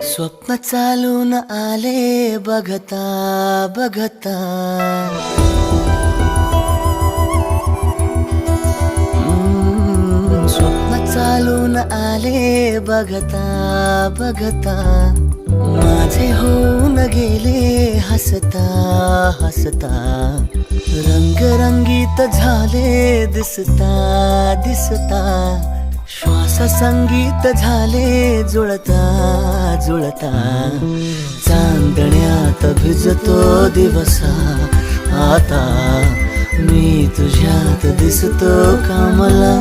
स्वप्न चालून आले बघता बघता, स्वप्न चालून आले बघता बघता, माझे होऊन गेले हसता हसता, रंगरंगीत झाले दिसता दिसता, श्वास संगीत झाले जुळता जुळता, चांदण्यात भिजतो दिवसा आता, मी तुझ्यात दिसतो का मला.